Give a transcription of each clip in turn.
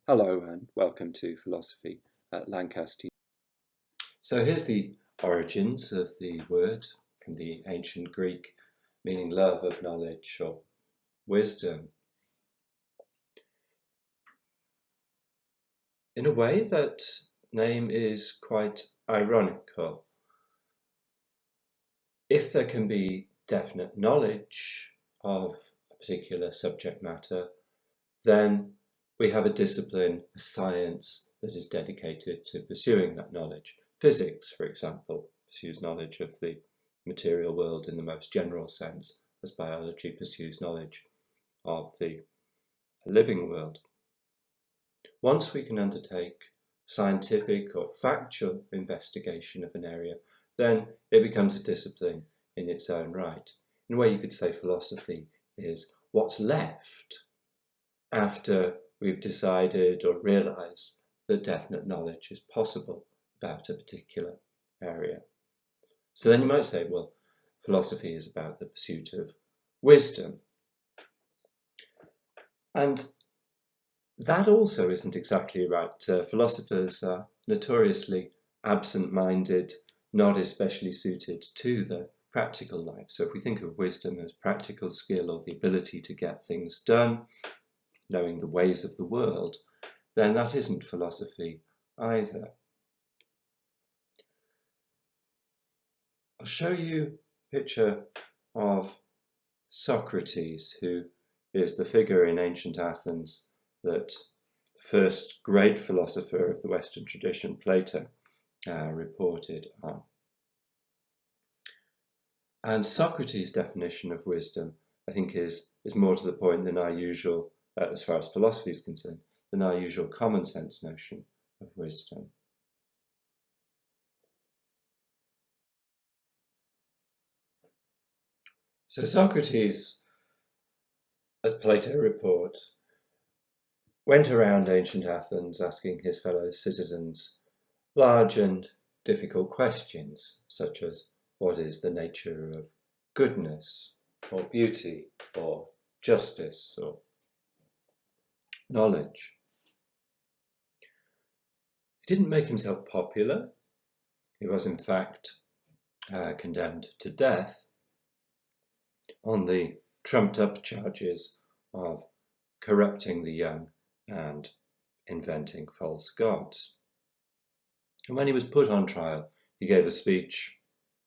Hello and welcome to Philosophy at Lancaster. So here's the origins of the word from the ancient Greek, meaning love of knowledge or wisdom. In a way, that name is quite ironical. If there can be definite knowledge of a particular subject matter, then we have a discipline, a science that is dedicated to pursuing that knowledge. Physics, for example, pursues knowledge of the material world in the most general sense, as biology pursues knowledge of the living world. Once we can undertake scientific or factual investigation of an area, then it becomes a discipline in its own right. In a way, you could say philosophy is what's left after we've decided or realized that definite knowledge is possible about a particular area. So then you might say, well, philosophy is about the pursuit of wisdom. And that also isn't exactly right. Philosophers are notoriously absent-minded, not especially suited to the practical life. So if we think of wisdom as practical skill or the ability to get things done, knowing the ways of the world, then that isn't philosophy either. I'll show you a picture of Socrates, who is the figure in ancient Athens that the first great philosopher of the Western tradition, Plato, reported on. And Socrates' definition of wisdom, I think, is more to the point than our usual, as far as philosophy is concerned, than our usual common sense notion of wisdom. So Socrates, as Plato reports, went around ancient Athens asking his fellow citizens large and difficult questions, such as what is the nature of goodness, or beauty, or justice, or knowledge. He didn't make himself popular. He was in fact condemned to death on the trumped up charges of corrupting the young and inventing false gods. And when he was put on trial, he gave a speech,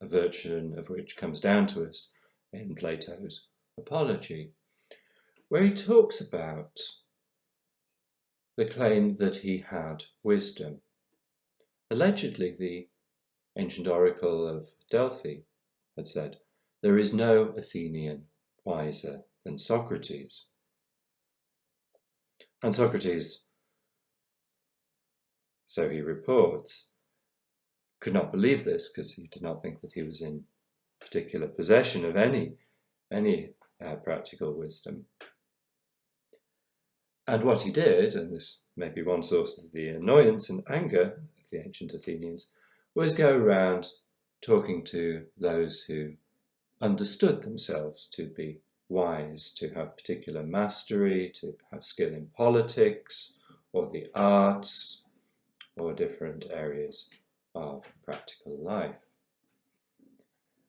a version of which comes down to us in Plato's Apology, where he talks about the claim that he had wisdom. Allegedly, the ancient oracle of Delphi had said, "There is no Athenian wiser than Socrates." And Socrates, so he reports, could not believe this because he did not think that he was in particular possession of any practical wisdom. And what he did, and this may be one source of the annoyance and anger of the ancient Athenians, was go around talking to those who understood themselves to be wise, to have particular mastery, to have skill in politics or the arts or different areas of practical life.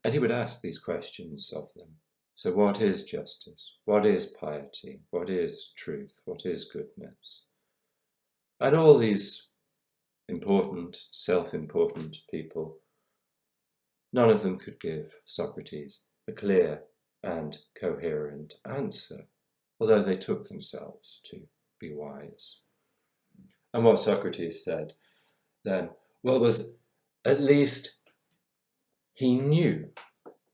And he would ask these questions of them. So what is justice? What is piety? What is truth? What is goodness? And all these important, self-important people, none of them could give Socrates a clear and coherent answer, although they took themselves to be wise. And what Socrates said then, well, was at least he knew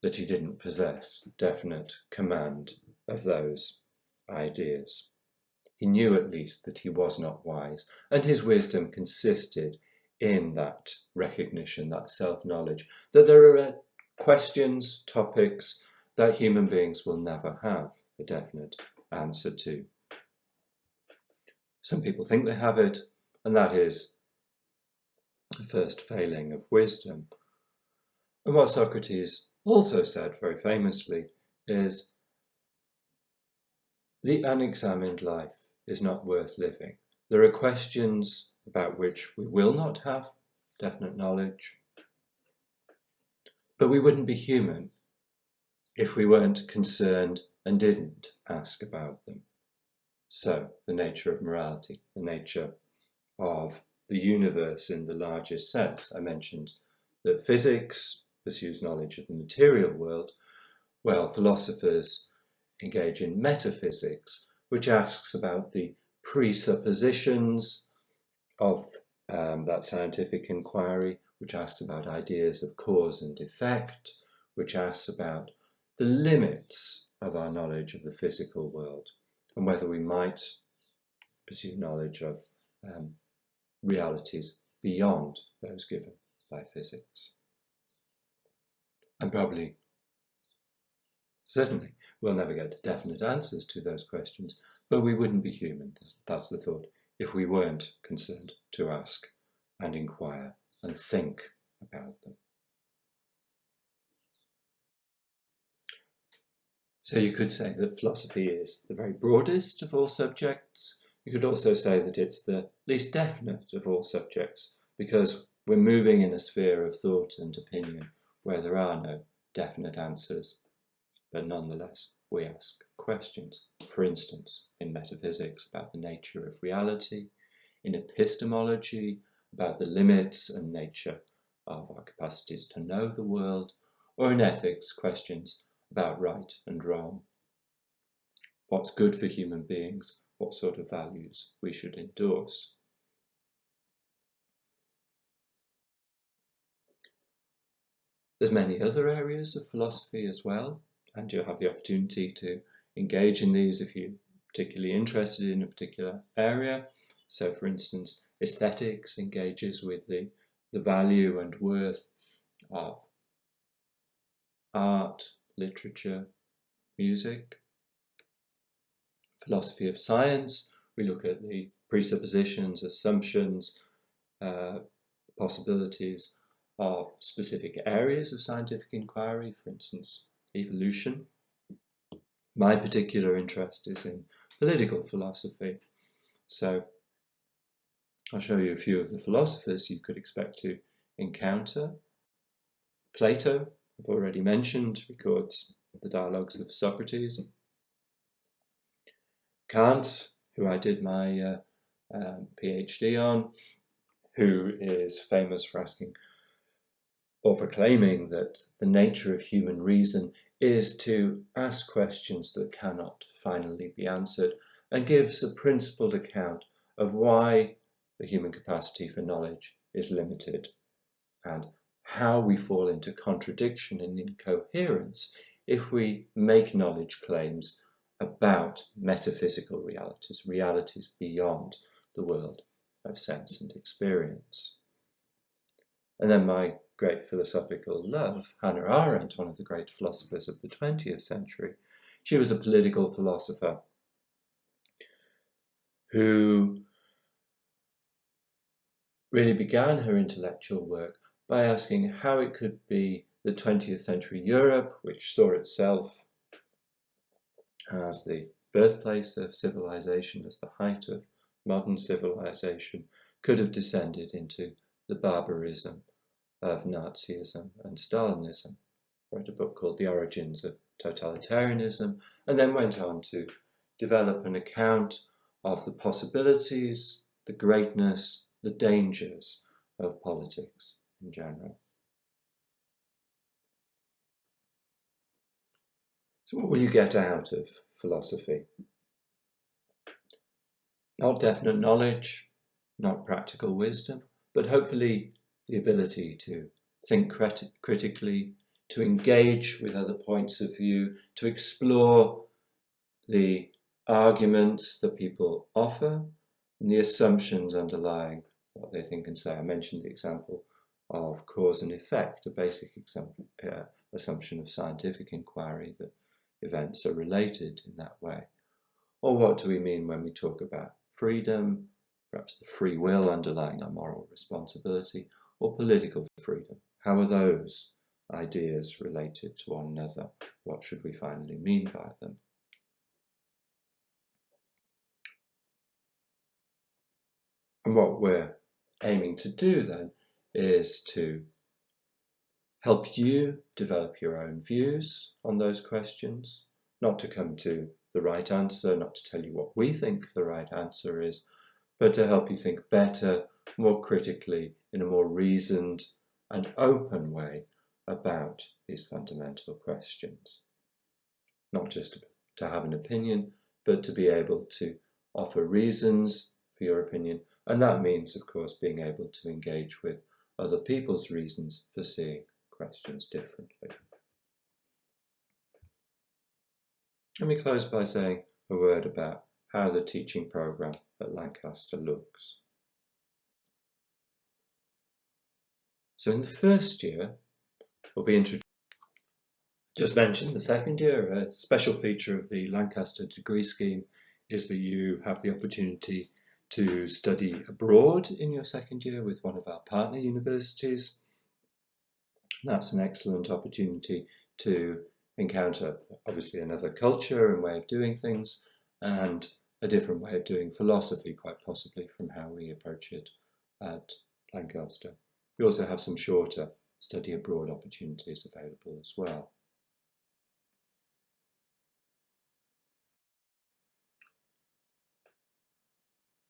that he didn't possess definite command of those ideas. He knew at least that he was not wise, and his wisdom consisted in that recognition, that self-knowledge, that there are questions, topics that human beings will never have a definite answer to. Some people think they have it, and that is the first failing of wisdom. And what Socrates also said very famously is, the unexamined life is not worth living. There are questions about which we will not have definite knowledge, but we wouldn't be human if we weren't concerned and didn't ask about them. So, the nature of morality, the nature of the universe in the largest sense. I mentioned that physics pursues knowledge of the material world. Well, philosophers engage in metaphysics, which asks about the presuppositions of that scientific inquiry, which asks about ideas of cause and effect, which asks about the limits of our knowledge of the physical world and whether we might pursue knowledge of realities beyond those given by physics. And probably, certainly, we'll never get definite answers to those questions, but we wouldn't be human, that's the thought, if we weren't concerned to ask and inquire and think about them. So you could say that philosophy is the very broadest of all subjects. You could also say that it's the least definite of all subjects, because we're moving in a sphere of thought and opinion where there are no definite answers, but nonetheless we ask questions. For instance, in metaphysics about the nature of reality, in epistemology about the limits and nature of our capacities to know the world, or in ethics questions about right and wrong. What's good for human beings, what sort of values we should endorse. There's many other areas of philosophy as well, and you'll have the opportunity to engage in these if you're particularly interested in a particular area. So, for instance, aesthetics engages with the value and worth of art, literature, music. Philosophy of science, we look at the presuppositions, assumptions, possibilities of specific areas of scientific inquiry, for instance, evolution. My particular interest is in political philosophy. So I'll show you a few of the philosophers you could expect to encounter. Plato, I've already mentioned, records the dialogues of Socrates. Kant, who I did my PhD on, who is famous for asking or for claiming that the nature of human reason is to ask questions that cannot finally be answered, and gives a principled account of why the human capacity for knowledge is limited and how we fall into contradiction and incoherence if we make knowledge claims about metaphysical realities, realities beyond the world of sense and experience. And then my great philosophical love, Hannah Arendt, one of the great philosophers of the 20th century. She was a political philosopher who really began her intellectual work by asking how it could be that 20th century Europe, which saw itself as the birthplace of civilization, as the height of modern civilization, could have descended into the barbarism of Nazism and Stalinism. Wrote a book called The Origins of Totalitarianism, and then went on to develop an account of the possibilities, the greatness, the dangers of politics in general. So what will you get out of philosophy? Not definite knowledge, not practical wisdom, but hopefully the ability to think critically, to engage with other points of view, to explore the arguments that people offer and the assumptions underlying what they think and say. I mentioned the example of cause and effect, a basic assumption of scientific inquiry that events are related in that way. Or what do we mean when we talk about freedom, perhaps the free will underlying our moral responsibility, or political freedom? How are those ideas related to one another? What should we finally mean by them? And what we're aiming to do then is to help you develop your own views on those questions, not to come to the right answer, not to tell you what we think the right answer is, but to help you think better, more critically, in a more reasoned and open way about these fundamental questions. Not just to have an opinion, but to be able to offer reasons for your opinion. And that means, of course, being able to engage with other people's reasons for seeing questions differently. Let me close by saying a word about how the teaching programme at Lancaster looks. So in the first year, we'll be introduced. Just mentioned the second year, a special feature of the Lancaster degree scheme is that you have the opportunity to study abroad in your second year with one of our partner universities. That's an excellent opportunity to encounter, obviously, another culture and way of doing things, and a different way of doing philosophy, quite possibly, from how we approach it at Lancaster. We also have some shorter study abroad opportunities available as well.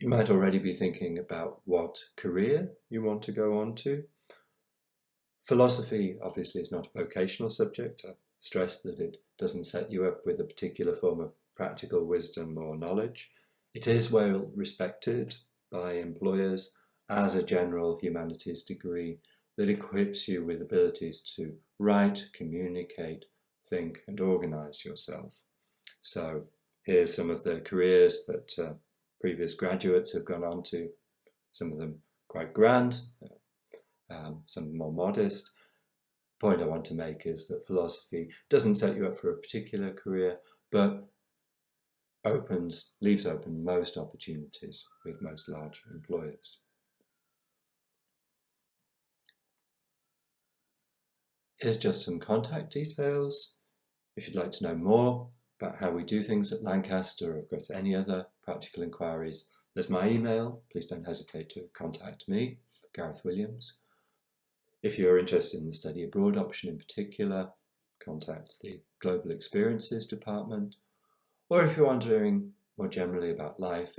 You might already be thinking about what career you want to go on to. Philosophy obviously is not a vocational subject. I stress that it doesn't set you up with a particular form of practical wisdom or knowledge. It is well respected by employers as a general humanities degree that equips you with abilities to write, communicate, think and organise yourself. So here's some of the careers that previous graduates have gone on to, some of them quite grand, some more modest. The point I want to make is that philosophy doesn't set you up for a particular career, but leaves open most opportunities with most large employers. Here's just some contact details. If you'd like to know more about how we do things at Lancaster, or have got any other practical inquiries, there's my email. Please don't hesitate to contact me, Garrath Williams. If you're interested in the study abroad option in particular, contact the Global Experiences Department. Or if you're wondering more generally about life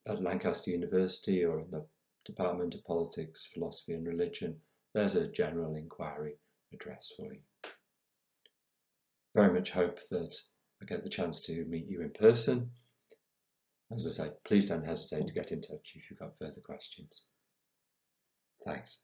at Lancaster University or in the Department of Politics, Philosophy and Religion, there's a general inquiry address for you. Very much hope that I get the chance to meet you in person. As I say, please don't hesitate to get in touch if you've got further questions. Thanks.